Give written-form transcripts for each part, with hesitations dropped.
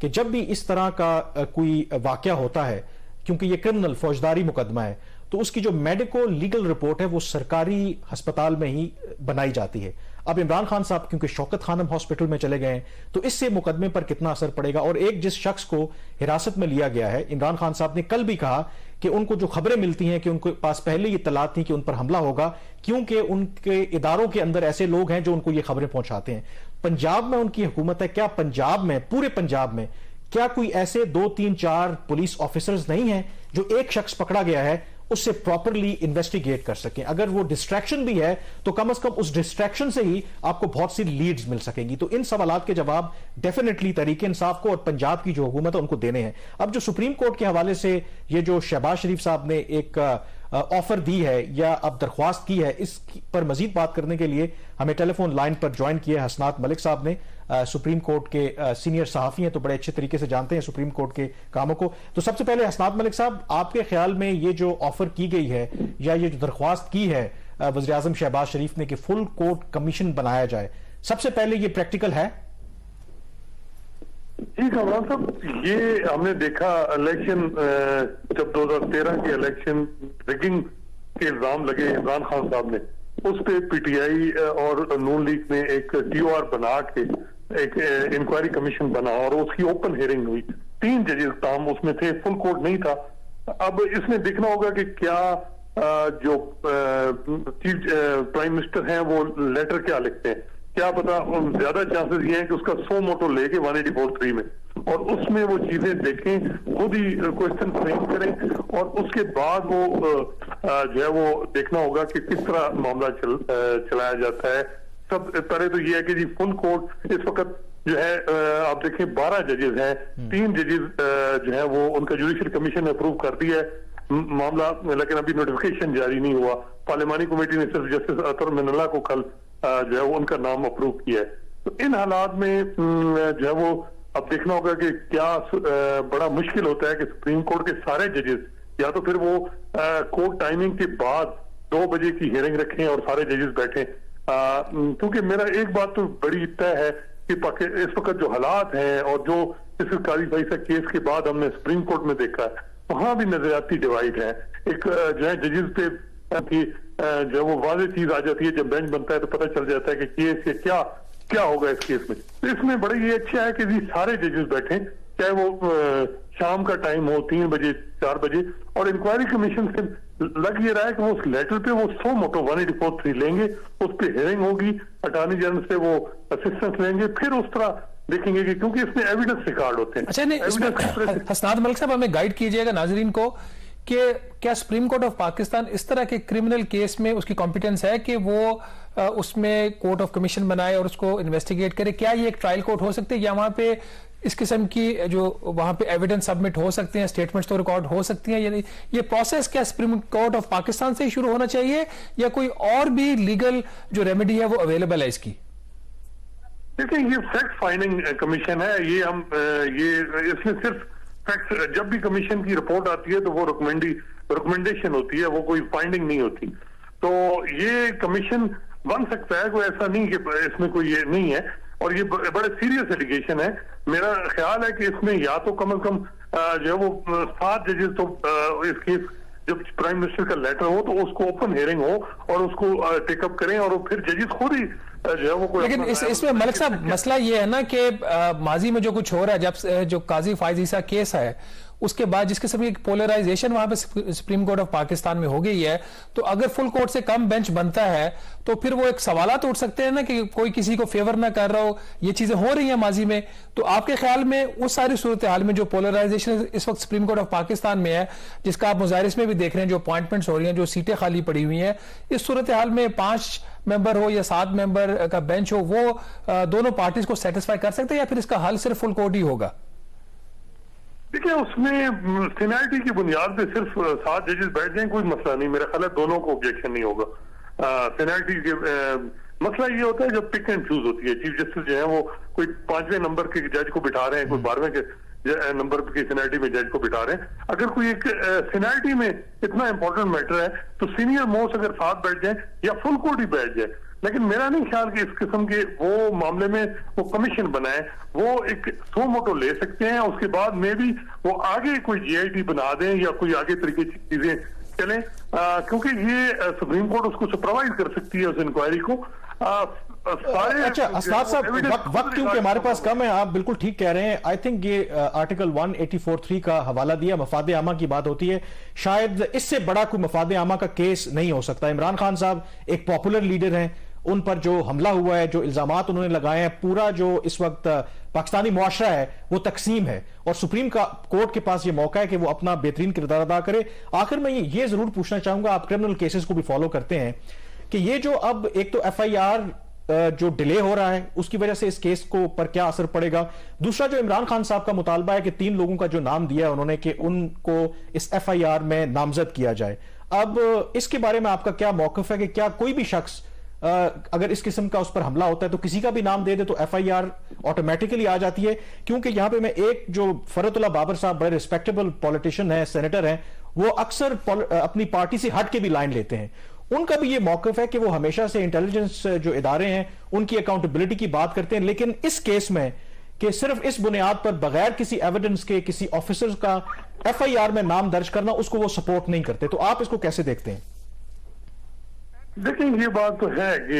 کہ جب بھی اس طرح کا کوئی واقعہ ہوتا ہے، کیونکہ یہ کرمنل فوجداری مقدمہ ہے، تو اس کی جو میڈیکو لیگل رپورٹ ہے وہ سرکاری ہسپتال میں ہی بنائی جاتی ہے. اب عمران خان صاحب کیونکہ شوکت خانم ہاسپٹل میں چلے گئے ہیں تو اس سے مقدمے پر کتنا اثر پڑے گا؟ اور ایک جس شخص کو حراست میں لیا گیا ہے، عمران خان صاحب نے کل بھی کہا کہ ان کو جو خبریں ملتی ہیں کہ ان کے پاس پہلے یہ اطلاعات تھیں کہ ان پر حملہ ہوگا، کیونکہ ان کے اداروں کے اندر ایسے لوگ ہیں جو ان کو یہ خبریں پہنچاتے ہیں. پنجاب میں ان کی حکومت ہے، کیا پنجاب میں، پورے پنجاب میں کیا کوئی ایسے 2 3 4 پولیس آفیسرز نہیں ہیں جو ایک شخص پکڑا گیا ہے اس سے پراپرلی انویسٹیگیٹ کر سکیں؟ اگر وہ ڈسٹریکشن بھی ہے تو کم از کم اس ڈسٹریکشن سے ہی آپ کو بہت سی لیڈز مل سکیں گی. تو ان سوالات کے جواب ڈیفینیٹلی تحریک انصاف کو اور پنجاب کی جو حکومت ہے ان کو دینے ہیں. اب جو سپریم کورٹ کے حوالے سے یہ جو شہباز شریف صاحب نے ایک آفر دی ہے یا اب درخواست کی ہے، اس پر مزید بات کرنے کے لیے ہمیں ٹیلی فون لائن پر جوائن کیا حسنات ملک صاحب نے. سپریم کورٹ کے سینئر صحافی ہیں تو بڑے اچھے طریقے سے جانتے ہیں سپریم کورٹ کے کاموں کو. تو سب سے پہلے حسنات ملک صاحب، آپ کے خیال میں یہ جو آفر کی گئی ہے یا یہ جو درخواست کی ہے وزیر اعظم شہباز شریف نے کہ فل کورٹ کمیشن بنایا جائے، سب سے پہلے یہ پریکٹیکل ہے؟ جی کامران صاحب، یہ ہم نے دیکھا الیکشن جب 2013 کے الیکشن ریگنگ کے الزام لگے عمران خان صاحب نے، اس پہ پی ٹی آئی اور نون لیگ نے ایک ٹی او آر بنا کے ایک انکوائری کمیشن بنا اور اس کی اوپن ہیئرنگ ہوئی. 3 ججز تام اس میں تھے، فل کورٹ نہیں تھا. اب اس میں دیکھنا ہوگا کہ کیا جو چیف پرائم منسٹر ہیں وہ لیٹر کیا لکھتے ہیں. کیا پتا، زیادہ چانسز یہ ہیں کہ اس کا سو موٹو لے کے 184 میں اور اس میں وہ چیزیں دیکھیں، خود ہی کوشچن فریم کریں اور اس کے بعد وہ جو ہے وہ دیکھنا ہوگا کہ کس طرح معاملہ چلایا جاتا ہے. سب پہلے تو یہ ہے کہ جی فل کورٹ اس وقت جو ہے آپ دیکھیں 12 ججز ہیں، 3 ججز جو ہے وہ ان کا جوڈیشل کمیشن نے اپروو کر دیا ہے معاملہ، لیکن ابھی نوٹیفیکیشن جاری نہیں ہوا. پارلیمانی کمیٹی نے صرف جسٹس اطہر من اللہ کو کل جو ہے وہ ان کا نام اپروو کیا ہے. تو ان حالات میں جو ہے وہ اب دیکھنا ہوگا کہ کیا بڑا مشکل ہوتا ہے کہ سپریم کورٹ کے سارے ججز یا تو پھر وہ کورٹ ٹائمنگ کے بعد 2 بجے کی ہیئرنگ رکھیں اور سارے ججز بیٹھیں. کیونکہ میرا ایک بات تو بڑی طے ہے کہ اس وقت جو حالات ہیں اور جو اس قاضی فائزہ کیس کے بعد ہم نے سپریم کورٹ میں دیکھا ہے، وہاں بھی نظریاتی ڈیوائیڈ ہے. ایک جو ہے ججز پہ جو وہ واضح چیز آ جاتی ہے، جب بینچ بنتا ہے تو پتہ چل جاتا ہے کہ کیس کے کیا ہوگا اس کیس میں. اس میں بڑا یہ اچھا ہے کہ جی سارے ججز بیٹھیں، چاہے وہ شام کا ٹائم ہو 3 بجے 4 بجے، اور انکوائری کمیشن سے لگ یہ رہا ہے کہ وہ اس لیٹر پہ وہ سو موٹو 184 لیں گے، اس پہ ہیئرنگ ہوگی، اٹارنی جنرل سے وہ اسسٹنس لیں گے، پھر اس طرح دیکھیں گے کہ کیونکہ اس میں ایویڈنس ریکارڈ ہوتے ہیں. اچھا نہیں، حسنات ملک صاحب ہمیں گائیڈ کیجئے گا ناظرین کو کہ کیا سپریم کورٹ آف پاکستان اس طرح کے کرمنل کیس میں اس کی کمپیٹنس ہے کہ وہ اس میں کورٹ آف کمیشن بنائے اور اس کو انویسٹیگیٹ کرے؟ کیا یہ ایک ٹرائل کورٹ ہو سکتے ہیں یا وہاں پہ اس قسم کی جو وہاں پہ ایویڈنس سبمٹ ہو سکتے ہیں، اسٹیٹمنٹس تو ریکارڈ ہو سکتی ہیں؟ یعنی یہ پروسیس کیا سپریم کورٹ آف پاکستان سے ہی شروع ہونا چاہیے یا کوئی اور بھی لیگل جو ریمیڈی ہے وہ اویلیبل ہے اس کی؟ دیکھیں، یہ فیکٹ فائنڈنگ کمیشن ہے. یہ اس میں صرف فیکٹ، جب بھی کمیشن کی رپورٹ آتی ہے تو وہ ریکمنڈیشن ہوتی ہے، وہ کوئی فائنڈنگ نہیں ہوتی. تو یہ کمیشن بن سکتا ہے، کوئی ایسا نہیں کہ اس میں کوئی یہ نہیں ہے، اور یہ بڑے سیریس ایلیگیشن ہے. میرا خیال ہے کہ اس میں یا تو کم از کم جو ہے وہ 7 ججز تو اس کیس جب پرائم منسٹر کا لیٹر ہو تو اس کو اوپن ہیئرنگ ہو اور اس کو ٹیک اپ کریں اور پھر ججز خود ہی جو ہے وہ. لیکن اس میں ملک صاحب مسئلہ یہ ہے نا کہ ماضی میں جو کچھ ہو رہا ہے، جب جو قاضی فائز عیسیٰ کیس ہے اس کے بعد جس قسم کی پولرائزیشن وہاں پہ سپریم کورٹ آف پاکستان میں ہو گئی ہے، تو اگر فل کورٹ سے کم بینچ بنتا ہے تو پھر وہ ایک سوالات اٹھ سکتے ہیں نا کہ کوئی کسی کو فیور نہ کر رہا ہو. یہ چیزیں ہو رہی ہیں ماضی میں. تو آپ کے خیال میں اس ساری صورتحال میں جو پولرائزیشن اس وقت سپریم کورٹ آف پاکستان میں ہے، جس کا آپ مظاہرے میں بھی دیکھ رہے ہیں، جو اپوائنٹمنٹس ہو رہی ہیں، جو سیٹیں خالی پڑی ہوئی ہیں، اس صورتحال میں 5 ممبر ہو یا 7 ممبر کا بینچ ہو، وہ دونوں پارٹیز کو سیٹسفائی کر سکتے ہیں یا پھر اس کا حل صرف فل کورٹ ہی ہوگا؟ دیکھیں، اس میں سینیرٹی کی بنیاد پہ صرف 7 ججز بیٹھ جائیں کوئی مسئلہ نہیں. میرا خیال ہے دونوں کو آبجیکشن نہیں ہوگا. سینیرٹی کے مسئلہ یہ ہوتا ہے جب پک اینڈ چوز ہوتی ہے. چیف جسٹس جو ہے وہ کوئی 5ویں نمبر کے جج کو بٹھا رہے ہیں، کوئی 12ویں کے نمبر کی سینیرٹی میں جج کو بٹھا رہے ہیں. اگر کوئی ایک سینیرٹی میں اتنا امپورٹنٹ میٹر ہے تو سینئر موسٹ اگر 7 بیٹھ جائیں یا فل کورٹ ہی بیٹھ جائے لیکن میرا نہیں خیال کہ اس قسم کے وہ معاملے میں وہ کمیشن بنائے. وہ ایک سو موٹو لے سکتے ہیں, اس کے بعد میں بھی وہ آگے کوئی جی آئی ٹی بنا دیں یا کوئی آگے طریقے کی چیزیں چلیں, کیونکہ یہ سپریم کورٹ اس کو سپروائز کر سکتی ہے اس انکوائری کو. اچھا اسناد صاحب, وقت کیونکہ ہمارے پاس کم ہے, آپ بالکل ٹھیک کہہ رہے ہیں. آئی تھنک یہ آرٹیکل 184(3) کا حوالہ دیا, مفاد عامہ کی بات ہوتی ہے, شاید اس سے بڑا کوئی مفاد عامہ کا کیس نہیں ہو سکتا. عمران خان صاحب ایک پاپولر لیڈر ہیں, ان پر جو حملہ ہوا ہے, جو الزامات انہوں نے لگائے ہیں, پورا جو اس وقت پاکستانی معاشرہ ہے وہ تقسیم ہے, اور سپریم کورٹ کے پاس یہ موقع ہے کہ وہ اپنا بہترین کردار ادا کرے. آخر میں یہ ضرور پوچھنا چاہوں گا, آپ کرمنل کیسز کو بھی فالو کرتے ہیں, کہ یہ جو اب ایک تو ایف آئی آر جو ڈیلے ہو رہا ہے اس کی وجہ سے اس کیس کو پر کیا اثر پڑے گا, دوسرا جو عمران خان صاحب کا مطالبہ ہے کہ 3 لوگوں کا جو نام دیا ہے انہوں نے کہ ان کو اس ایف آئی آر میں نامزد کیا جائے, اب اس کے بارے میں آپ کا کیا موقف ہے کہ کیا کوئی بھی شخص اگر اس قسم کا اس پر حملہ ہوتا ہے تو کسی کا بھی نام دے دے تو ایف آئی آر آٹومیٹیکلی آ جاتی ہے؟ کیونکہ یہاں پہ میں ایک جو فرت اللہ بابر صاحب بڑے ریسپیکٹیبل پولیٹیشین ہیں, سینیٹر ہیں, وہ اکثر اپنی پارٹی سے ہٹ کے بھی لائن لیتے ہیں, ان کا بھی یہ موقف ہے کہ وہ ہمیشہ سے انٹیلیجنس جو ادارے ہیں ان کی اکاؤنٹیبلٹی کی بات کرتے ہیں, لیکن اس کیس میں کہ صرف اس بنیاد پر بغیر کسی ایویڈنس کے کسی آفیسر کا ایف آئی آر میں نام درج کرنا, اس کو وہ سپورٹ نہیں کرتے. تو آپ اس کو کیسے دیکھتے ہیں؟ دیکھیں یہ بات تو ہے کہ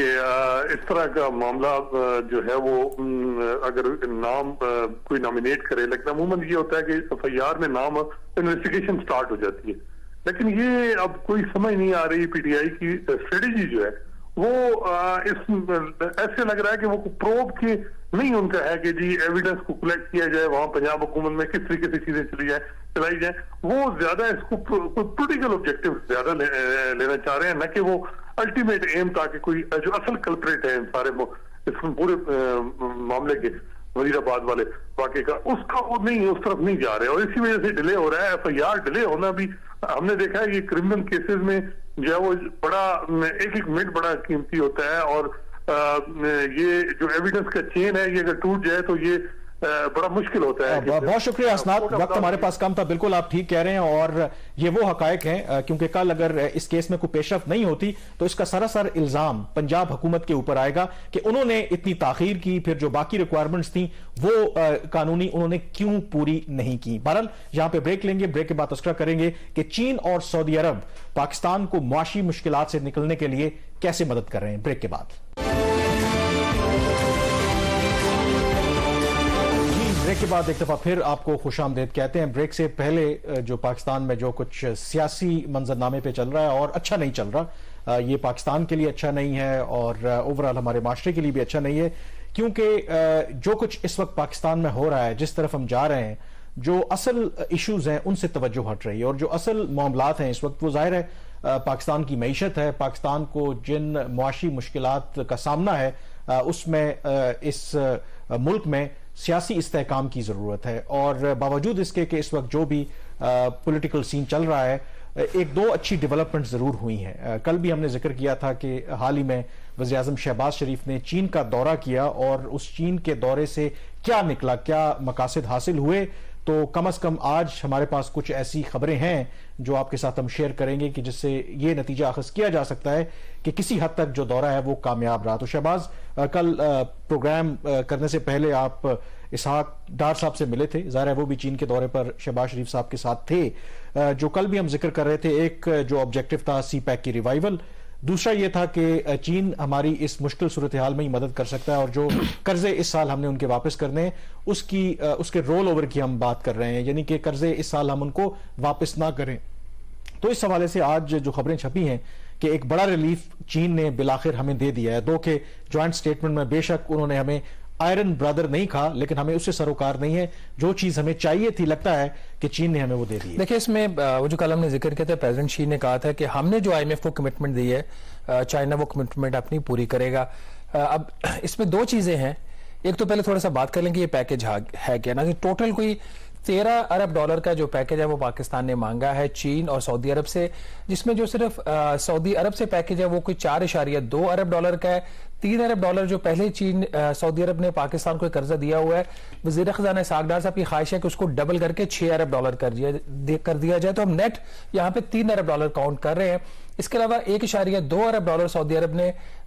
اس طرح کا معاملہ جو ہے وہ اگر نام کوئی نامینیٹ کرے, لیکن عموماً یہ ہوتا ہے کہ ایف آئی آر میں نام انویسٹیگیشن سٹارٹ ہو جاتی ہے. لیکن یہ اب کوئی سمجھ نہیں آ رہی پی ٹی آئی کی اسٹریٹجی جو ہے وہ ایسے لگ رہا ہے کہ وہ پروب کے نہیں ان کا ہے کہ جی ایویڈنس کو کلیکٹ کیا جائے, وہاں پنجاب حکومت میں کس طریقے سے چیزیں چلائی جائیں. وہ زیادہ اس کو کوئی پولیٹیکل آبجیکٹو زیادہ لینا چاہ رہے ہیں, نہ کہ وہ الٹیمیٹ ایم تاکہ کوئی جو اصل کلپریٹ ہے سارے اس پورے معاملے کے وزیر آباد والے واقعے کا, اس کا وہ نہیں اس طرف نہیں جا رہے, اور اسی وجہ سے ڈیلے ہو رہا ہے. ایف آئی آر ڈیلے ہونا بھی ہم نے دیکھا ہے کہ کرمنل کیسز میں جو ہے وہ بڑا ایک منٹ بڑا قیمتی ہوتا ہے, اور یہ جو ایویڈنس کا چین ہے یہ اگر ٹوٹ جائے تو یہ بڑا مشکل ہوتا ہے. بہت شکریہ اسناد, وقت ہمارے پاس کم تھا. بالکل آپ ٹھیک کہہ رہے ہیں, اور یہ وہ حقائق ہیں کیونکہ کل اگر اس کیس میں کوئی پیش رفت نہیں ہوتی تو اس کا سراسر الزام پنجاب حکومت کے اوپر آئے گا کہ انہوں نے اتنی تاخیر کی, پھر جو باقی ریکوائرمنٹس تھیں وہ قانونی انہوں نے کیوں پوری نہیں کی. بہرحال یہاں پہ بریک لیں گے, بریک کے بعد تذکرہ کریں گے کہ چین اور سعودی عرب پاکستان کو معاشی مشکلات سے نکلنے کے لیے کیسے مدد کر رہے ہیں. بریک کے بعد بریک کے بعد ایک دفعہ پھر آپ کو خوش آمدید کہتے ہیں. بریک سے پہلے جو پاکستان میں جو کچھ سیاسی منظرنامے پہ چل رہا ہے اور اچھا نہیں چل رہا, یہ پاکستان کے لیے اچھا نہیں ہے اور اوورآل ہمارے معاشرے کے لیے بھی اچھا نہیں ہے, کیونکہ جو کچھ اس وقت پاکستان میں ہو رہا ہے, جس طرف ہم جا رہے ہیں, جو اصل ایشوز ہیں ان سے توجہ ہٹ رہی ہے, اور جو اصل معاملات ہیں اس وقت وہ ظاہر ہے پاکستان کی معیشت ہے. پاکستان کو جن معاشی مشکلات کا سامنا ہے اس میں اس ملک میں سیاسی استحکام کی ضرورت ہے, اور باوجود اس کے کہ اس وقت جو بھی پولیٹیکل سین چل رہا ہے, ایک دو اچھی ڈیولپمنٹ ضرور ہوئی ہیں. کل بھی ہم نے ذکر کیا تھا کہ حال ہی میں وزیر اعظم شہباز شریف نے چین کا دورہ کیا, اور اس چین کے دورے سے کیا نکلا, کیا مقاصد حاصل ہوئے. تو کم از کم آج ہمارے پاس کچھ ایسی خبریں ہیں جو آپ کے ساتھ ہم شیئر کریں گے کہ جس سے یہ نتیجہ اخذ کیا جا سکتا ہے کہ کسی حد تک جو دورہ ہے وہ کامیاب رہا. تو شہباز, کل پروگرام کرنے سے پہلے آپ اسحاق ڈار صاحب سے ملے تھے, ظاہر ہے وہ بھی چین کے دورے پر شہباز شریف صاحب کے ساتھ تھے. جو کل بھی ہم ذکر کر رہے تھے, ایک جو آبجیکٹو تھا سی پیک کی ریوائیول, دوسرا یہ تھا کہ چین ہماری اس مشکل صورتحال میں ہی مدد کر سکتا ہے, اور جو قرضے اس سال ہم نے ان کے واپس کرنے ہیں اس کے رول اوور کی ہم بات کر رہے ہیں, یعنی کہ قرضے اس سال ہم ان کو واپس نہ کریں. تو اس حوالے سے آج جو خبریں چھپی ہیں کہ ایک بڑا ریلیف چین نے بالآخر ہمیں دے دیا ہے. دو کہ جوائنٹ سٹیٹمنٹ میں بے شک انہوں نے ہمیں آئرن برادر نہیں کہا, لیکن ہمیں اس سے سروکار نہیں ہے. جو چیز ہمیں چاہیے تھی لگتا ہے کہ چین نے ہمیں وہ دے دی ہے. دیکھیں اس میں وہ جو کل ہم نے ذکر کیا تھا, پریزیڈنٹ شی نے کہا تھا کہ ہم نے جو آئی ایم ایف کو کمٹمنٹ دی ہے, چائنا وہ کمٹمنٹ اپنی پوری کرے گا. اب اس میں دو چیزیں ہیں. ایک تو پہلے تھوڑا سا بات کر لیں کہ یہ پیکج ہے کیا نا. ٹوٹل کوئی 13 ارب ڈالر کا جو پیکج ہے وہ پاکستان نے مانگا ہے چین اور سعودی عرب سے, جس میں جو صرف سعودی عرب سے پیکج ہے وہ کوئی 4.2 ارب ڈالر کا ہے. 3 ارب ڈالر جو پہلے سعودی عرب نے پاکستان کو قرضہ دیا ہوا ہے, وزیر خزانہ اسحاق ڈار صاحب کی خواہش ہے کہ اس کو ڈبل کر کے 6 ارب ڈالر کر دیا جائے. تو ہم نیٹ یہاں پہ 3 ارب ڈالر کاؤنٹ کر رہے ہیں. اس کے علاوہ 1.2 ارب ڈالر سعودی عرب نے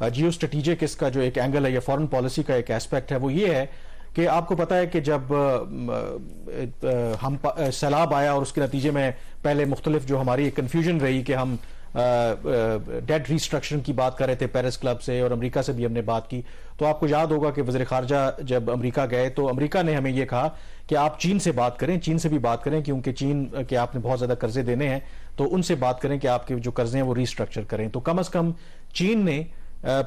جیو اسٹریٹجک اس کا جو ایک اینگل ہے یا فورن پالیسی کا ایک ایسپیکٹ ہے وہ یہ ہے کہ آپ کو پتہ ہے کہ جب ہم سیلاب آیا اور اس کے نتیجے میں پہلے مختلف جو ہماری ایک کنفیوژن رہی کہ ہم ڈیٹ ریسٹرکشن کی بات کر رہے تھے پیرس کلب سے اور امریکہ سے بھی ہم نے بات کی, تو آپ کو یاد ہوگا کہ وزیر خارجہ جب امریکہ گئے تو امریکہ نے ہمیں یہ کہا کہ آپ چین سے بات کریں, چین سے بھی بات کریں کیونکہ چین کے آپ نے بہت زیادہ قرضے دینے ہیں تو ان سے بات کریں کہ آپ کے جو قرضے ہیں وہ ریسٹرکچر کریں. تو کم از کم چین نے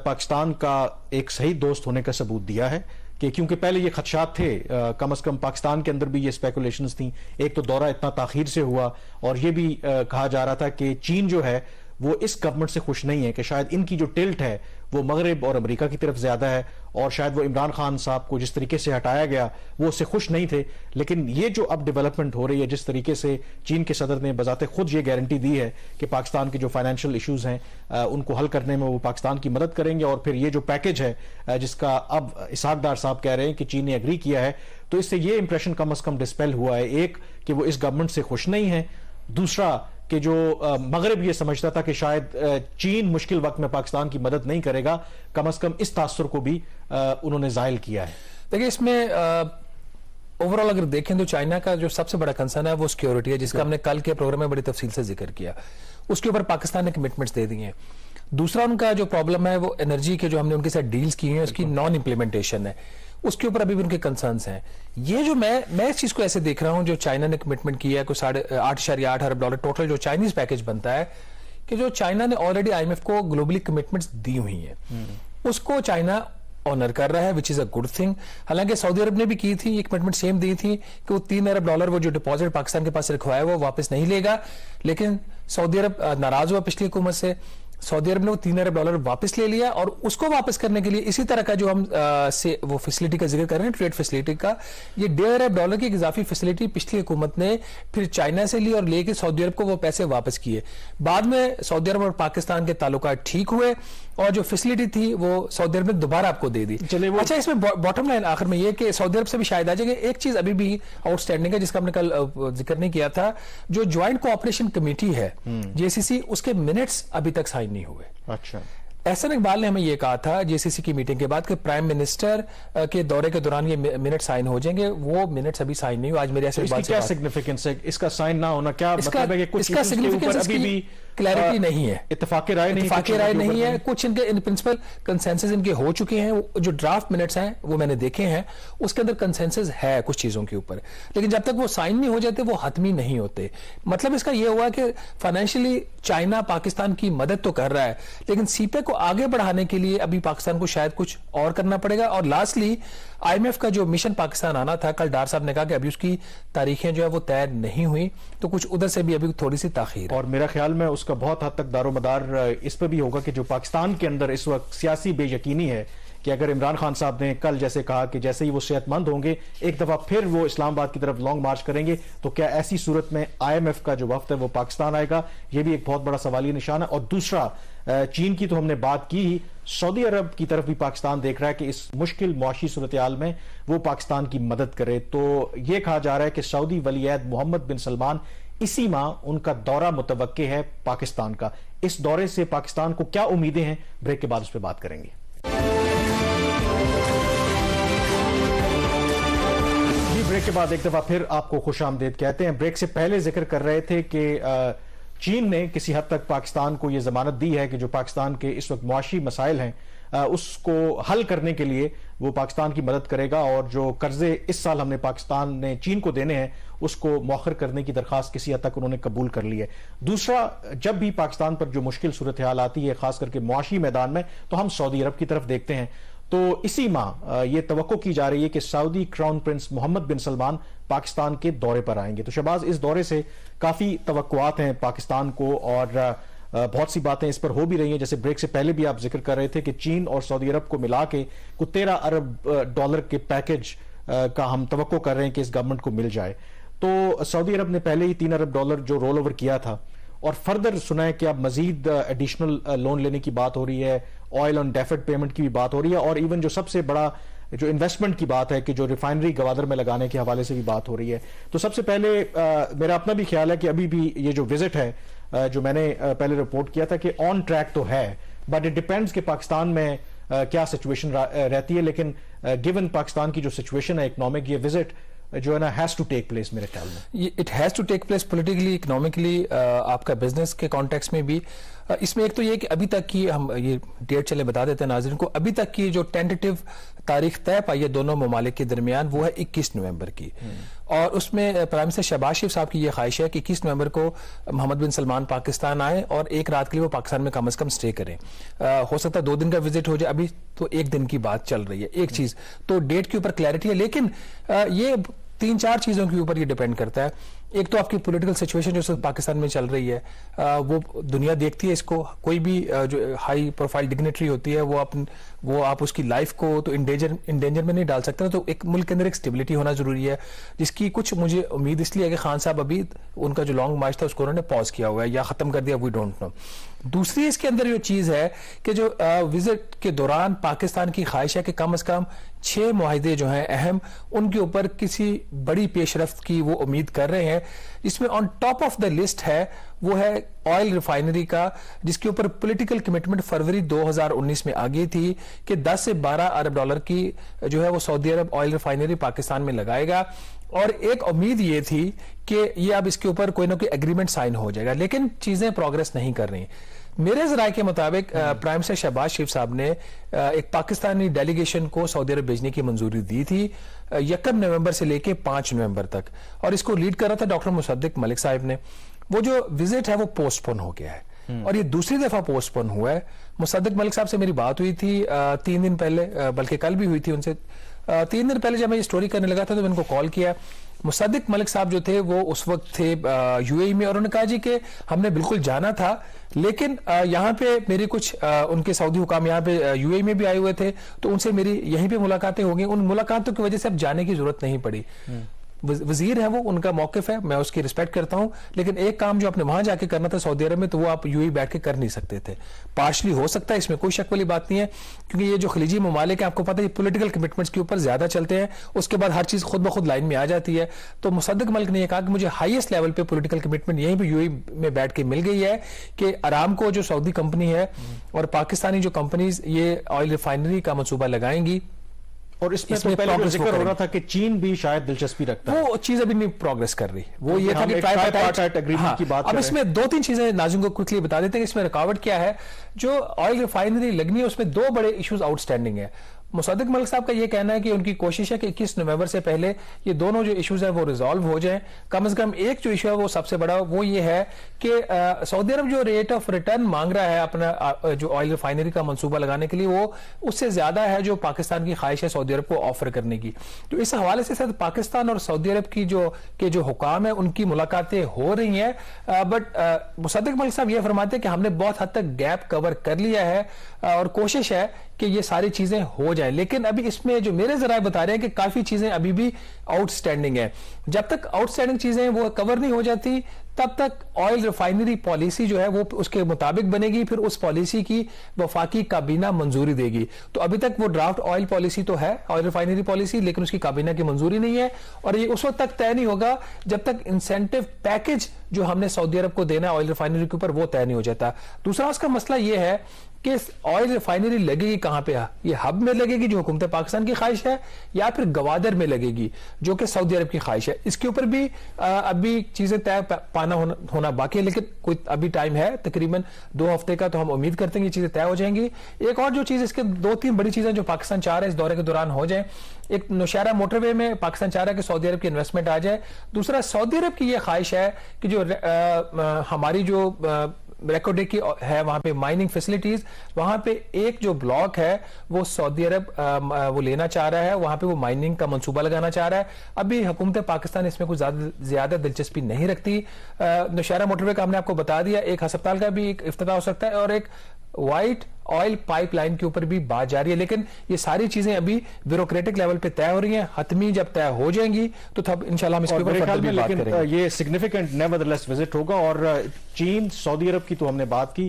پاکستان کا ایک صحیح دوست ہونے کا ثبوت دیا ہے کہ کیونکہ پہلے یہ خدشات تھے, کم از کم پاکستان کے اندر بھی یہ سپیکولیشنز تھیں. ایک تو دورہ اتنا تاخیر سے ہوا اور یہ بھی کہا جا رہا تھا کہ چین جو ہے وہ اس گورنمنٹ سے خوش نہیں ہے, کہ شاید ان کی جو ٹلٹ ہے وہ مغرب اور امریکہ کی طرف زیادہ ہے اور شاید وہ عمران خان صاحب کو جس طریقے سے ہٹایا گیا وہ اس سے خوش نہیں تھے. لیکن یہ جو اب ڈیولپمنٹ ہو رہی ہے, جس طریقے سے چین کے صدر نے بذات خود یہ گارنٹی دی ہے کہ پاکستان کے جو فائنینشیل ایشوز ہیں ان کو حل کرنے میں وہ پاکستان کی مدد کریں گے, اور پھر یہ جو پیکج ہے جس کا اب اسحاق ڈار صاحب کہہ رہے ہیں کہ چین نے ایگری کیا ہے, تو اس سے یہ امپریشن کم از کم ڈسپیل ہوا ہے, ایک کہ وہ اس گورنمنٹ سے خوش نہیں ہے, دوسرا کہ جو مغرب یہ سمجھتا تھا کہ شاید چین مشکل وقت میں پاکستان کی مدد نہیں کرے گا, کم از کم اس تاثر کو بھی انہوں نے زائل کیا ہے. دیکھیں اس میں اوورال اگر دیکھیں تو چائنا کا جو سب سے بڑا کنسرن ہے وہ سیکیورٹی ہے, جس کا ہم نے کل کے پروگرام میں بڑی تفصیل سے ذکر کیا. اس کے اوپر پاکستان نے کمٹمنٹس دے دی ہیں. دوسرا ان کا جو پرابلم ہے وہ انرجی کے جو ہم نے ان کے ساتھ ڈیلز کی ہیں اس کی نان امپلیمنٹیشن ہے, اس کے اوپر ابھی بھی ان کے کنسرنز ہیں. یہ جو میں اس چیز کو ایسے دیکھ رہا ہوں, جو چائنا نے کمٹمنٹ کیا ہے کوئی $8.8 ارب ٹوٹل جو چائنیز پیکج بنتا ہے, کہ جو چائنا نے آلریڈی IMF کو گلوبلی کمٹمنٹس دی ہوئی ہیں اس کو چائنا آنر کر رہا ہے, وچ از اے گڈ تھنگ. حالانکہ سعودی عرب نے بھی کی تھی یہ کمٹمنٹ سیم دی تھی کہ وہ $3 ارب وہ جو ڈپازٹ پاکستان کے پاس رکھوایا وہ واپس نہیں لے گا, لیکن سعودی عرب ناراض ہوا پچھلی حکومت سے. سعودی عرب نے وہ $3 ارب واپس لے لیا, اور اس کو واپس کرنے کے لیے اسی طرح کا جو ہم وہ فیسلٹی کا ذکر کر رہے ہیں, ٹریڈ فیسلٹی کا, یہ $1.5 ارب کی ایک اضافی فیسلٹی پچھلی حکومت نے پھر چائنا سے لی اور لے کے سعودی عرب کو وہ پیسے واپس کیے. بعد میں سعودی عرب اور پاکستان کے تعلقات ٹھیک ہوئے اور جو فیسلٹی تھی وہ سعودی عرب نے دوبارہ آپ کو دے دی. اچھا, اس میں باٹم لائن آخر میں یہ کہ سعودی عرب سے بھی شاید آ جائے گا. ایک چیز ابھی بھی آؤٹ اسٹینڈنگ ہے جس کا ہم نے کل ذکر نہیں کیا تھا, جو جوائنٹ کوآپریشن کمیٹی ہے JCC, اس کے منٹس ابھی تک سائن نہیں ہوئے. اچھا, احسن اقبال نے ہمیں یہ کہا تھا JCC کی میٹنگ کے بعد کہ پرائم منسٹر کے دورے کے دوران یہ منٹ سائن ہو جائیں گے. وہ منٹس ابھی سائن نہیں ہوئے. آج میرے ایسے اس کی کیا سگنیفیکنس ہے اس کا سائن نہ ہونا؟ کیا مطلب ہے کہ کچھ اس کے اوپر ابھی بھی کلیئرٹی نہیں ہے, اتفاق رائے نہیں ہے. کچھ ان کے ان پرنسپل کنسنسس ان کے ہو چکے ہیں, جو ڈرافٹ منٹس ہیں وہ میں نے دیکھے ہیں, اس کے اندر کنسنسس ہے کچھ چیزوں کے اوپر, لیکن جب تک وہ سائن نہیں ہو جاتے وہ حتمی نہیں ہوتے. مطلب اس کا یہ ہوا کہ فائنینشلی چائنا پاکستان کی مدد تو کر رہا ہے, لیکن CPEC کو آگے بڑھانے کے لیے ابھی پاکستان کو شاید کچھ اور کرنا پڑے گا. اور لاسٹلی IMF کا جو مشن پاکستان آنا تھا, کل ڈار صاحب نے کہا کہ ابھی اس کی تاریخیں جو ہے وہ طے نہیں ہوئی, تو کچھ ادھر سے بھی ابھی تھوڑی سی تاخیر ہے. اور میرا خیال میں اس کا بہت حد تک دار و مدار اس پہ بھی ہوگا کہ جو پاکستان کے اندر اس وقت سیاسی بے یقینی ہے کہ اگر عمران خان صاحب نے کل جیسے کہا کہ جیسے ہی وہ صحت مند ہوں گے ایک دفعہ پھر وہ اسلام آباد کی طرف لانگ مارچ کریں گے, تو کیا ایسی صورت میں IMF کا جو وفد ہے وہ پاکستان آئے گا؟ یہ بھی ایک بہت بڑا سوالی نشان ہے. اور دوسرا, چین کی تو ہم نے بات کی ہی, سعودی عرب کی طرف بھی پاکستان دیکھ رہا ہے کہ اس مشکل معاشی صورتحال میں وہ پاکستان کی مدد کرے. تو یہ کہا جا رہا ہے کہ سعودی ولی عہد محمد بن سلمان اسی ماہ ان کا دورہ متوقع ہے پاکستان کا. اس دورے سے پاکستان کو کیا امیدیں ہیں؟ بریک کے بعد اس پہ بات کریں گے. بریک کے بعد ایک دفعہ پھر آپ کو خوش آمدید کہتے ہیں. بریک سے پہلے ذکر کر رہے تھے کہ چین نے کسی حد تک پاکستان کو یہ ضمانت دی ہے کہ جو پاکستان کے اس وقت معاشی مسائل ہیں اس کو حل کرنے کے لیے وہ پاکستان کی مدد کرے گا, اور جو قرضے اس سال ہم نے پاکستان نے چین کو دینے ہیں اس کو مؤخر کرنے کی درخواست کسی حد تک انہوں نے قبول کر لی ہے. دوسرا, جب بھی پاکستان پر جو مشکل صورتحال آتی ہے خاص کر کے معاشی میدان میں, تو ہم سعودی عرب کی طرف دیکھتے ہیں. تو اسی ماہ یہ توقع کی جا رہی ہے کہ سعودی کراؤن پرنس محمد بن سلمان پاکستان کے دورے پر آئیں گے. تو شہباز, اس دورے سے کافی توقعات ہیں پاکستان کو, اور بہت سی باتیں اس پر ہو بھی رہی ہیں. جیسے بریک سے پہلے بھی آپ ذکر کر رہے تھے کہ چین اور سعودی عرب کو ملا کے کوئی $13 ارب کے پیکج کا ہم توقع کر رہے ہیں کہ اس گورنمنٹ کو مل جائے. تو سعودی عرب نے پہلے ہی $3 ارب جو رول اوور کیا تھا, اور فردر سنا ہے کہ اب مزید ایڈیشنل لون لینے کی بات ہو رہی ہے, آئل آن ڈیفرڈ پیمنٹ کی بھی بات ہو رہی ہے, اور ایون جو سب سے بڑا جو انویسٹمنٹ کی بات ہے کہ جو ریفائنری گوادر میں لگانے کے حوالے سے بھی بات ہو رہی ہے. تو سب سے پہلے میرا اپنا بھی خیال ہے کہ ابھی بھی یہ جو وزٹ ہے جو میں نے پہلے رپورٹ کیا تھا کہ آن ٹریک تو ہے, بٹ اٹ ڈیپینڈس کہ پاکستان میں کیا سچویشن رہتی ہے. لیکن گیون پاکستان کی جو سچویشن ہے اکنامک, یہ وزٹ جو ہے نا ہیز ٹو ٹیک پلیس میرے خیال میں. It has to take place politically, economically, آپ کا بزنس کے کانٹیکس میں بھی. اس میں ایک تو یہ کہ ابھی تک کی ہم یہ ڈیٹ چلے بتا دیتے ہیں ناظرین کو, ابھی تک کی جو ٹینٹیٹیو تاریخ طے پائی ہے دونوں ممالک کے درمیان وہ ہے 21 نومبر کی. اور اس میں پرائم منسٹر شہباز شریف صاحب کی یہ خواہش ہے کہ 21 نومبر کو محمد بن سلمان پاکستان آئیں اور ایک رات کے لیے وہ پاکستان میں کم از کم سٹے کریں. ہو سکتا ہے 2 دن کا وزٹ ہو جائے, ابھی تو 1 دن کی بات چل رہی ہے. ایک چیز تو ڈیٹ کے اوپر کلیئرٹی ہے, لیکن یہ 3-4 چیزوں کے اوپر یہ ڈیپینڈ کرتا ہے. ایک تو آپ کی پولیٹیکل سچویشن جو پاکستان میں چل رہی ہے, وہ دنیا دیکھتی ہے اس کو. کوئی بھی جو ہائی پروفائل ڈگنیٹری ہوتی ہے وہ آپ اس کی لائف کو تو انڈینجر میں نہیں ڈال سکتے. تو ایک ملک کے اندر ایک اسٹیبلٹی ہونا ضروری ہے, جس کی کچھ مجھے امید اس لیے ہے کہ خان صاحب ابھی ان کا جو لانگ مارچ تھا اس کو انہوں نے پاز کیا ہوا ہے یا ختم کر دیا, وی ڈونٹ نو. دوسری اس کے اندر جو چیز ہے کہ جو وزٹ کے دوران پاکستان کی خواہش ہے کہ کم از کم 6 معاہدے جو ہیں اہم, ان کے اوپر کسی بڑی پیش رفت کی وہ امید کر رہے ہیں. اس میں on top of the list ہے وہ ہے آئل ریفائنری کا, جس کے اوپر پولیٹیکل کمٹمنٹ فروری 2019 میں آ گئی تھی کہ 10 سے 12 ارب ڈالر کی جو ہے وہ سعودی عرب آئل ریفائنری پاکستان میں لگائے گا. اور ایک امید یہ تھی کہ یہ اب اس کے اوپر کوئی نہ کوئی ایگریمنٹ سائن ہو جائے گا, لیکن چیزیں پروگرس نہیں کر رہی. میرے ذرائع کے مطابق پرائم منسٹر شہباز شریف صاحب نے ایک پاکستانی ڈیلیگیشن کو سعودی عرب بھیجنے کی منظوری دی تھی 1 نومبر سے لے کے 5 نومبر تک, اور اس کو لیڈ کر رہا تھا ڈاکٹر مصدق ملک صاحب نے. وہ جو وزٹ ہے وہ پوسٹ پون ہو گیا ہے, اور یہ دوسری دفعہ پوسٹ پون ہوا ہے. مصدق ملک صاحب سے میری بات ہوئی تھی 3 دن پہلے, بلکہ کل بھی ہوئی تھی ان سے. 3 دن پہلے جب میں یہ سٹوری کرنے لگا تھا تو میں ان کو کال کیا. مصدق ملک صاحب جو تھے وہ اس وقت تھے یو اے ای میں, اور انہوں نے کہا جی کہ ہم نے بالکل جانا تھا, لیکن یہاں پہ میری کچھ ان کے سعودی حکام یہاں پہ یو اے ای میں بھی آئے ہوئے تھے, تو ان سے میری یہیں پہ ملاقاتیں ہو گئی. ان ملاقاتوں کی وجہ سے اب جانے کی ضرورت نہیں پڑی. وزیر ہے وہ, ان کا موقف ہے, میں اس کی رسپیکٹ کرتا ہوں, لیکن ایک کام جو آپ نے وہاں جا کے کرنا تھا سعودی عرب میں, تو وہ آپ یو اے بیٹھ کے کر نہیں سکتے تھے. پارشلی ہو سکتا ہے, اس میں کوئی شک والی بات نہیں ہے, کیونکہ یہ جو خلیجی ممالک ہیں آپ کو پتہ ہے یہ پولیٹیکل کمٹمنٹس کے اوپر زیادہ چلتے ہیں, اس کے بعد ہر چیز خود بخود لائن میں آ جاتی ہے. تو مصدق ملک نے یہ کہا کہ مجھے ہائیسٹ لیول پہ پولیٹیکل کمٹمنٹ یہیں پہ یو اے میں بیٹھ کے مل گئی ہے کہ ارامکو جو سعودی کمپنی ہے اور پاکستانی جو کمپنیز یہ آئل ریفائنری کا منصوبہ لگائیں گی. اور اس میں تو پہلے جو ذکر ہو رہا تھا کہ چین بھی شاید دلچسپی رکھتا ہے, وہ چیز ابھی نہیں پروگرس کر رہی. وہ یہ تھا کہ ٹرائیپارٹائٹ ایگریمنٹ کی بات. اب اس میں 2-3 چیزیں ناظرین کو کوئکلی بتا دیتے ہیں کہ اس میں رکاوٹ کیا ہے. جو آئل ریفائنری لگنی ہے اس میں 2 بڑے ایشوز آؤٹ اسٹینڈنگ ہے. مصدق ملک صاحب کا یہ کہنا ہے کہ ان کی کوشش ہے کہ 21 نومبر سے پہلے یہ دونوں جو ایشوز ہیں وہ ریزالو ہو جائیں. کم از کم ایک جو ایشو ہے وہ سب سے بڑا وہ یہ ہے کہ سعودی عرب جو ریٹ آف ریٹرن مانگ رہا ہے اپنا جو آئل ریفائنری کا منصوبہ لگانے کے لیے, وہ اس سے زیادہ ہے جو پاکستان کی خواہش ہے سعودی عرب کو آفر کرنے کی. تو اس حوالے سے پاکستان اور سعودی عرب کی جو حکام ہیں ان کی ملاقاتیں ہو رہی ہیں. بٹ مصدق ملک صاحب یہ فرماتے ہیں کہ ہم نے بہت حد تک گیپ کور کر لیا ہے اور کوشش ہے کہ یہ ساری چیزیں ہو جائیں. لیکن ابھی اس میں جو میرے ذرائع بتا رہے ہیں کہ کافی چیزیں ابھی بھی آؤٹ سٹینڈنگ ہیں. جب تک آؤٹ سٹینڈنگ چیزیں وہ کور نہیں ہو جاتی تب تک آئل ریفائنری پالیسی جو ہے وہ اس کے مطابق بنے گی, پھر اس پالیسی کی وفاقی کابینہ منظوری دے گی. تو ابھی تک وہ ڈرافٹ آئل پالیسی تو ہے, آئل ریفائنری پالیسی, لیکن اس کی کابینہ کی منظوری نہیں ہے, اور یہ اس وقت تک طے نہیں ہوگا جب تک انسینٹو پیکج جو ہم نے سعودی عرب کو دینا ہے آئل ریفائنری کے اوپر وہ طے نہیں ہو جاتا. دوسرا اس کا مسئلہ یہ ہے کہ آئل ریفائنری لگے گی کہاں پہ, یہ ہب میں لگے گی جو حکومت پاکستان کی خواہش ہے, یا پھر گوادر میں لگے گی جو کہ سعودی عرب کی خواہش ہے. اس کے اوپر بھی ابھی چیزیں طے پانا ہونا باقی ہے, لیکن کوئی ابھی ٹائم ہے تقریباً 2 ہفتے کا, تو ہم امید کرتے ہیں کہ یہ چیزیں طے ہو جائیں گی. ایک اور جو چیز اس کے 2-3 بڑی چیزیں جو پاکستان چاہ رہا ہے اس دورے کے دوران ہو جائیں. ایک نوشہرہ موٹر وے میں پاکستان چاہ رہا ہے کہ سعودی عرب کی انویسٹمنٹ آ جائے. دوسرا سعودی عرب کی یہ خواہش ہے کہ جو ہماری جو ریکوڈے کی ہے وہاں پہ مائننگ فیسلٹیز, وہاں پہ ایک جو بلاک ہے وہ سعودی عرب وہ لینا چاہ رہا ہے, وہاں پہ وہ مائننگ کا منصوبہ لگانا چاہ رہا ہے. ابھی حکومت پاکستان اس میں کچھ زیادہ دلچسپی نہیں رکھتی. نوشہرہ موٹر وے کا ہم نے آپ کو بتا دیا, ایک ہسپتال کا بھی ایک افتتاح ہو سکتا ہے, اور ایک وائٹ آئل پائپ لائن کے اوپر بھی بات جاری ہے. لیکن یہ ساری چیزیں ابھی بیوروکریٹک لیول پہ طے ہو رہی ہیں, حتمی جب طے ہو جائیں گی تو تب انشاءاللہ ہم اس کے اوپر فردر بھی بات کریں گے. یہ سگنیفیکنٹ نیور لیس وزٹ ہوگا. اور چین, سعودی عرب کی تو ہم نے بات کی.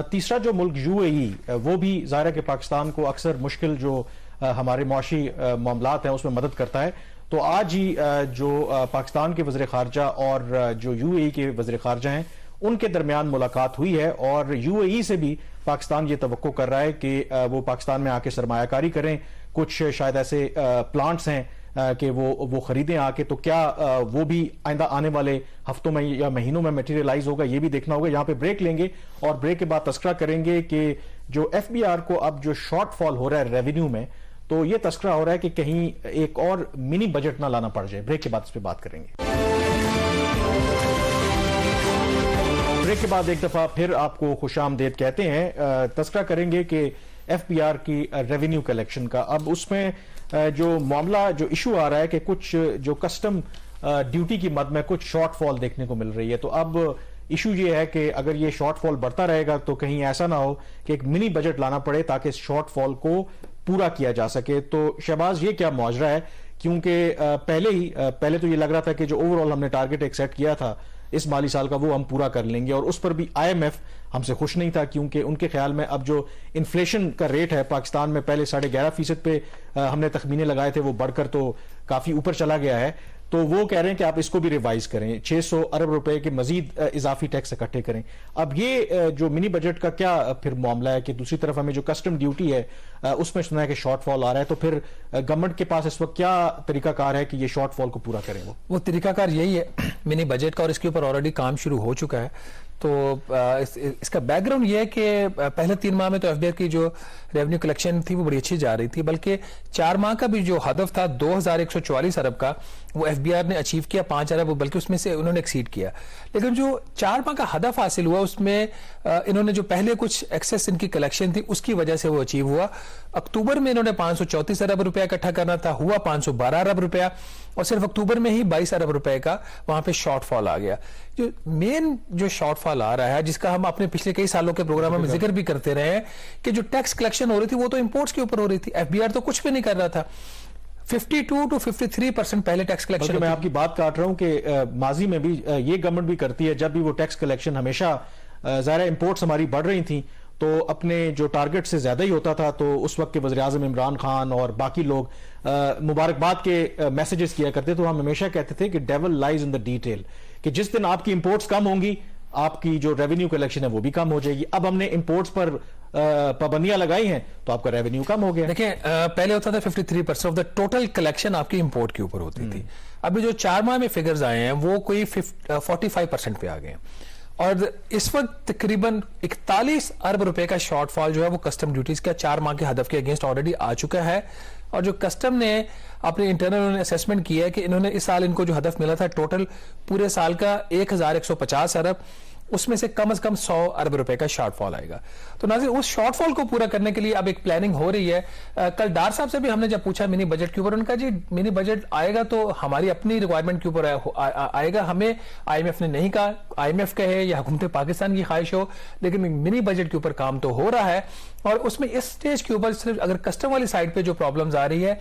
تیسرا جو ملک یو اے ای, وہ بھی ظاہر ہے کہ پاکستان کو اکثر مشکل جو ہمارے معاشی معاملات ہیں اس میں مدد کرتا ہے. تو آج ہی جو پاکستان کے وزیر خارجہ اور جو یو اے ای کے وزیر خارجہ ہیں ان کے درمیان ملاقات ہوئی ہے اور یو اے ای سے بھی پاکستان یہ توقع کر رہا ہے کہ وہ پاکستان میں آ کے سرمایہ کاری کریں. کچھ شاید ایسے پلانٹس ہیں کہ وہ خریدیں آ کے, تو کیا وہ بھی آئندہ آنے والے ہفتوں میں یا مہینوں میں میٹیریلائز ہوگا, یہ بھی دیکھنا ہوگا. یہاں پہ بریک لیں گے اور بریک کے بعد تذکرہ کریں گے کہ جو ایف بی آر کو اب جو شارٹ فال ہو رہا ہے ریونیو میں, تو یہ تذکرہ ہو رہا ہے کہ کہیں ایک اور منی بجٹ نہ لانا پڑ جائے. بریک کے بعد اس پہ بات کریں گے. بریک کے بعد ایک دفعہ پھر آپ کو خوش آمدید کہتے ہیں. تذکرہ کریں گے کہ ایف بی آر کی ریونیو کلیکشن کا. اب اس میں جو معاملہ جو ایشو آ رہا ہے کہ کچھ جو کسٹم ڈیوٹی کی مد میں کچھ شارٹ فال دیکھنے کو مل رہی ہے. تو اب ایشو یہ ہے کہ اگر یہ شارٹ فال بڑھتا رہے گا تو کہیں ایسا نہ ہو کہ ایک منی بجٹ لانا پڑے تاکہ اس شارٹ فال کو پورا کیا جا سکے. تو شہباز, یہ کیا ماجرا ہے؟ کیونکہ پہلے تو یہ لگ رہا تھا کہ جو اوور آل ہم نے ٹارگٹ ایک سیٹ کیا تھا اس مالی سال کا وہ ہم پورا کر لیں گے, اور اس پر بھی آئی ایم ایف ہم سے خوش نہیں تھا کیونکہ ان کے خیال میں اب جو انفلیشن کا ریٹ ہے پاکستان میں پہلے 11.5% پہ ہم نے تخمینے لگائے تھے, وہ بڑھ کر تو کافی اوپر چلا گیا ہے. تو وہ کہہ رہے ہیں کہ آپ اس کو بھی ریوائز کریں, 600 ارب روپے کے مزید اضافی ٹیکس اکٹھے کریں. اب یہ جو منی بجٹ کا کیا پھر معاملہ ہے کہ دوسری طرف ہمیں جو کسٹم ڈیوٹی ہے اس میں سنا ہے کہ شارٹ فال آ رہا ہے, تو پھر گورنمنٹ کے پاس اس وقت کیا طریقہ کار ہے کہ یہ شارٹ فال کو پورا کریں؟ وہ طریقہ کار یہی ہے منی بجٹ کا, اور اس کے اوپر آلریڈی کام شروع ہو چکا ہے. تو اس کا بیک گراؤنڈ یہ ہے کہ پہلے 3 ماہ میں تو ایف بی آر کی جو ریونیو کلیکشن تھی وہ بڑی اچھی جا رہی تھی, بلکہ 4 ماہ کا بھی جو ہدف تھا 2144 ارب کا وہ ایف بی آر نے اچیو کیا 5 ارب, بلکہ اس میں سے انہوں نے ایکسیڈ کیا. لیکن جو 4 ماہ کا ہدف حاصل ہوا اس میں انہوں نے جو پہلے کچھ ایکسیس ان کی کلیکشن تھی اس کی وجہ سے وہ اچیو ہوا. اکتوبر میں انہوں نے 534 ارب روپیہ اکٹھا کرنا تھا, ہوا 512 ارب روپیہ, اور صرف اکتوبر میں ہی 22 ارب روپے کا وہاں پہ شارٹ فال آ گیا. جو مین جو شارٹ فال آ رہا ہے جس کا ہم اپنے پچھلے کئی سالوں کے پروگرام میں ذکر بھی کرتے رہے ہیں کہ جو ٹیکس کلیکشن ہو رہی تھی وہ تو امپورٹس کے اوپر ہو رہی تھی, ایف بی آر تو کچھ بھی نہیں کر رہا تھا. 52 to 53% پہلے ٹیکس کلیکشن. میں آپ کی بات کاٹ رہا ہوں کہ ماضی میں بھی یہ گورنمنٹ بھی کرتی ہے, جب بھی وہ ٹیکس کلیکشن ہمیشہ ظاہر امپورٹس ہماری بڑھ رہی تھیں تو اپنے جو ٹارگٹ سے زیادہ ہی ہوتا تھا, تو اس وقت کے وزیر اعظم عمران خان اور باقی لوگ مبارکباد کے میسیجز کیا کرتے. تو ہم ہمیشہ کہتے تھے کہ ڈیول لائز ان دا ڈیٹیل, کہ جس دن آپ کی امپورٹس کم ہوں گی آپ کی جو ریونیو کلیکشن ہے وہ بھی کم ہو جائے گی. اب ہم نے امپورٹس پر پابندیاں لگائی ہیں تو آپ کا ریونیو کم ہو گیا. دیکھیں پہلے ہوتا تھا 53% آف دا ٹوٹل کلیکشن آپ کی امپورٹ کے اوپر ہوتی تھی. ابھی جو 4 ماہ میں فگرز آئے ہیں وہ کوئی 45% پہ آ گئے ہیں, اور اس وقت تقریباً 41 ارب روپے کا شارٹ فال جو ہے وہ کسٹم ڈیوٹیز کا 4 ماہ کے ہدف کے اگینسٹ آلریڈی آ چکا ہے. اور جو کسٹم نے اپنے انٹرنل اسیسمنٹ کیا ہے کہ انہوں نے اس سال ان کو جو ہدف ملا تھا ٹوٹل پورے سال کا 1150 ارب, اس میں سے کم از کم 100 ارب روپے کا شارٹ فال آئے گا. تو ناظرین اس شارٹ فال کو پورا کرنے کے لیے اب ایک پلاننگ ہو رہی ہے. کل ڈار صاحب سے بھی ہم نے جب پوچھا منی بجٹ کے اوپر, ان کا جی منی بجٹ آئے گا تو ہماری اپنی ریکوائرمنٹ کے اوپر آئے گا, ہمیں آئی ایم ایف نے نہیں کہا, آئی ایم ایف کہے یا حکومت پاکستان کی خواہش ہو, لیکن منی بجٹ کے اوپر کام تو ہو رہا ہے. اور اس میں اس سٹیج کے اوپر صرف اگر کسٹم والی سائڈ پہ جو پرابلمز آ رہی ہے,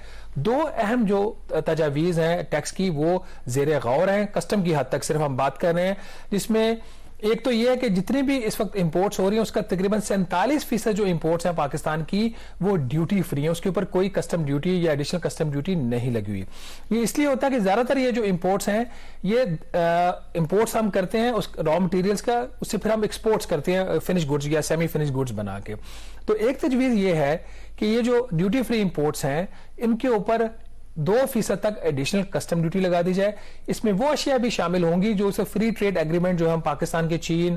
2 اہم جو تجاویز ہیں ٹیکس کی وہ زیر غور ہیں. کسٹم کی حد تک صرف ہم بات کر رہے ہیں, جس میں ایک تو یہ ہے کہ جتنی بھی اس وقت امپورٹس ہو رہی ہیں اس کا تقریباً 47% جو امپورٹس ہیں پاکستان کی وہ ڈیوٹی فری ہیں, اس کے اوپر کوئی کسٹم ڈیوٹی یا ایڈیشنل کسٹم ڈیوٹی نہیں لگی ہوئی. یہ اس لیے ہوتا ہے کہ زیادہ تر یہ جو امپورٹس ہیں یہ امپورٹس ہم کرتے ہیں اس را مٹیریلز کا, اس سے پھر ہم ایکسپورٹس کرتے ہیں فنش گڈز یا سیمی فنش گڈز بنا کے. تو ایک تجویز یہ ہے کہ یہ جو ڈیوٹی فری امپورٹس ہیں ان کے اوپر 2% تک ایڈیشنل کسٹم ڈیوٹی لگا دی جائے. اس میں وہ اشیاء بھی شامل ہوں گی جو اسے فری ٹریڈ ایگریمنٹ جو ہم پاکستان کے چین,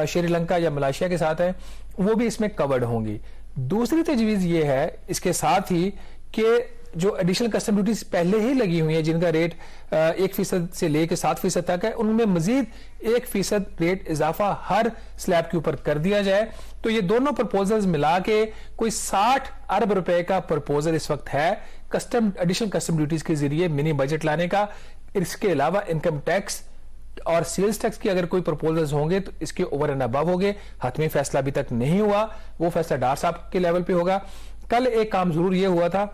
شری لنکا یا ملائیشیا کے ساتھ ہیں وہ بھی اس میں کورڈ ہوں گی. دوسری تجویز یہ ہے اس کے ساتھ ہی کہ جو ایڈیشنل کسٹم ڈیوٹیز پہلے ہی لگی ہوئی ہیں جن کا ریٹ 1% سے لے کے 7% تک ہے, ان میں مزید 1% ریٹ اضافہ ہر سلیب کے اوپر کر دیا جائے. تو یہ دونوں پرپوزلز ملا کے کوئی 60 ارب روپے کا پرپوزل اس وقت ہے ایڈیشنل کسٹم ڈیوٹیز کے ذریعے منی بجٹ لانے کا. اس کے علاوہ انکم ٹیکس اور سیلز ٹیکس کی اگر کوئی پرپوزلز ہوں گے تو اس کے اوور اینڈ ابو ہوگے. حتمی فیصلہ ابھی تک نہیں ہوا, وہ فیصلہ ڈار صاحب کے لیول پہ ہوگا. کل ایک کام ضرور یہ ہوا تھا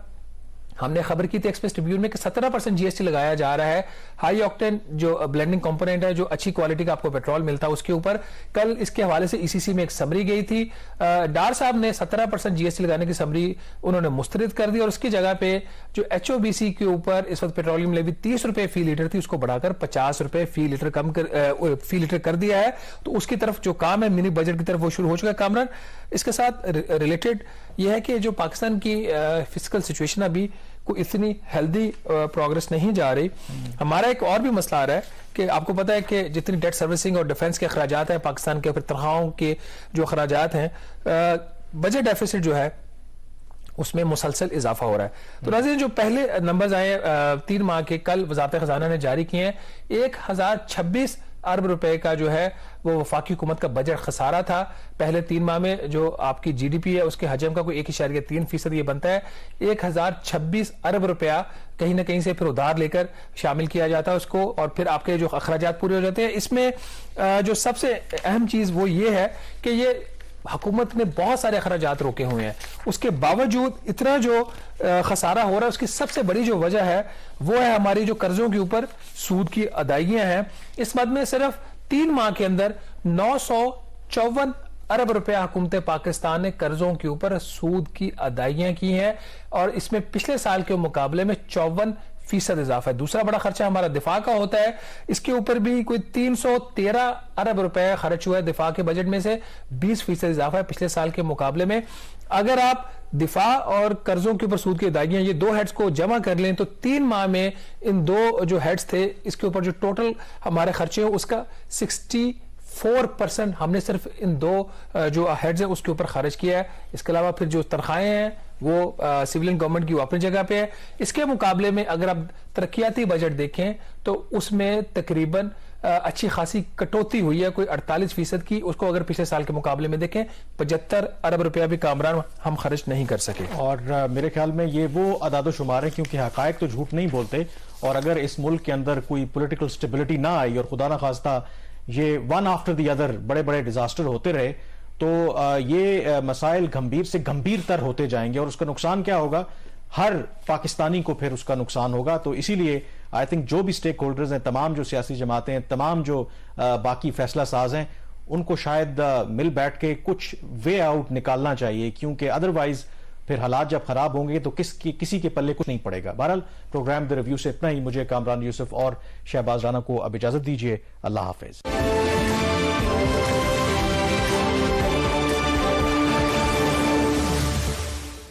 ہم نے خبر کی تھی ایکسپریس ٹریبیون میں کہ 17% جی ایس ٹی لگایا جا رہا ہے ہائی آکٹین جو بلینڈنگ کمپوننٹ ہے, جو اچھی کوالٹی کا آپ کو پیٹرول ملتا ہے, اس کے اوپر. کل اس کے حوالے سے ای سی سی میں ایک سمری گئی تھی, ڈار صاحب نے 17% جی ایس ٹی لگانے کی سمری انہوں نے مسترد کر دی, اور اس کی جگہ پہ جو ایچ او بی سی کے اوپر اس وقت پیٹرولیم لیوی 30 روپے فی لیٹر تھی, اس کو بڑھا کر 50 روپے فی لیٹر کر دیا ہے. تو اس کی طرف جو کام ہے منی بجٹ کی طرف وہ شروع ہو چکا ہے. کامران, اس کے ساتھ ریلیٹڈ یہ ہے کہ جو پاکستان کی فزیکل سچویشن ابھی کوئی اتنی ہیلدی پروگرس نہیں جا رہی. ہمارا ایک اور بھی مسئلہ آ رہا ہے کہ آپ کو پتا ہے کہ جتنی ڈیٹ سروسنگ اور ڈیفنس کے اخراجات ہیں پاکستان کے, پھر تنخواہوں کے جو اخراجات ہیں, بجٹ ڈیفیسٹ جو ہے اس میں مسلسل اضافہ ہو رہا ہے. تو ناظرین, جو پہلے نمبرز آئے 3 ماہ کے کل وزارت خزانہ نے جاری کیے ہیں, 1026 ارب روپے کا جو ہے وہ وفاقی حکومت کا بجٹ خسارہ تھا پہلے 3 ماہ میں. جو آپ کی جی ڈی پی ہے اس کے حجم کا کوئی 1.3% یہ بنتا ہے. 1026 ارب روپیہ کہیں نہ کہیں سے پھر ادھار لے کر شامل کیا جاتا ہے اس کو, اور پھر آپ کے جو اخراجات پورے ہو جاتے ہیں. اس میں جو سب سے اہم چیز وہ یہ ہے کہ یہ حکومت نے بہت سارے اخراجات روکے ہوئے ہیں, اس کے باوجود اتنا جو خسارہ ہو رہا ہے اس کی سب سے بڑی جو وجہ ہے وہ ہے ہماری جو قرضوں کے اوپر سود کی ادائیگیاں ہیں. اس مد میں صرف 3 ماہ کے اندر 954 ارب روپے حکومت پاکستان نے قرضوں کے اوپر سود کی ادائیگیاں کی ہیں, اور اس میں پچھلے سال کے مقابلے میں 54% اضافہ ہے. دوسرا بڑا خرچہ ہمارا دفاع کا ہوتا ہے, اس کے اوپر بھی کوئی 313 ارب روپے خرچ ہوا ہے دفاع کے بجٹ میں سے, 20% اضافہ ہے پچھلے سال کے مقابلے میں. اگر آپ دفاع اور قرضوں کے اوپر سود کی ادائیگیاں یہ 2 ہیڈز کو جمع کر لیں تو 3 ماہ میں ان 2 جو ہیڈز تھے اس کے اوپر جو ٹوٹل ہمارے خرچے ہیں اس کا 64% ہم نے صرف ان 2 جو ہیڈز ہیں اس کے اوپر خرچ کیا ہے. اس کے علاوہ پھر جو تنخواہیں ہیں وہ سویلین گورنمنٹ کی وہ اپنی جگہ پہ ہے. اس کے مقابلے میں اگر آپ ترقیاتی بجٹ دیکھیں تو اس میں تقریباً اچھی خاصی کٹوتی ہوئی ہے, کوئی 48% کی. اس کو اگر پچھلے سال کے مقابلے میں دیکھیں 75 ارب روپیہ بھی کامران ہم خرچ نہیں کر سکے. اور میرے خیال میں یہ وہ اعداد و شمار ہے کیونکہ حقائق تو جھوٹ نہیں بولتے, اور اگر اس ملک کے اندر کوئی پولیٹیکل سٹیبلٹی نہ آئی اور خدا نہ خواستہ یہ ون آفٹر دی ادر بڑے بڑے ڈیزاسٹر ہوتے رہے تو یہ مسائل گمبھیر سے گمبھیر تر ہوتے جائیں گے, اور اس کا نقصان کیا ہوگا, ہر پاکستانی کو پھر اس کا نقصان ہوگا. تو اسی لیے آئی تھنک جو بھی سٹیک ہولڈرز ہیں, تمام جو سیاسی جماعتیں ہیں, تمام جو باقی فیصلہ ساز ہیں, ان کو شاید مل بیٹھ کے کچھ وے آؤٹ نکالنا چاہیے, کیونکہ ادروائز پھر حالات جب خراب ہوں گے تو کسی کے پلے کچھ نہیں پڑے گا. بہرحال پروگرام دی ریویو سے اتنا ہی. مجھے کامران یوسف اور شہباز رانا کو اب اجازت دیجیے. اللہ حافظ.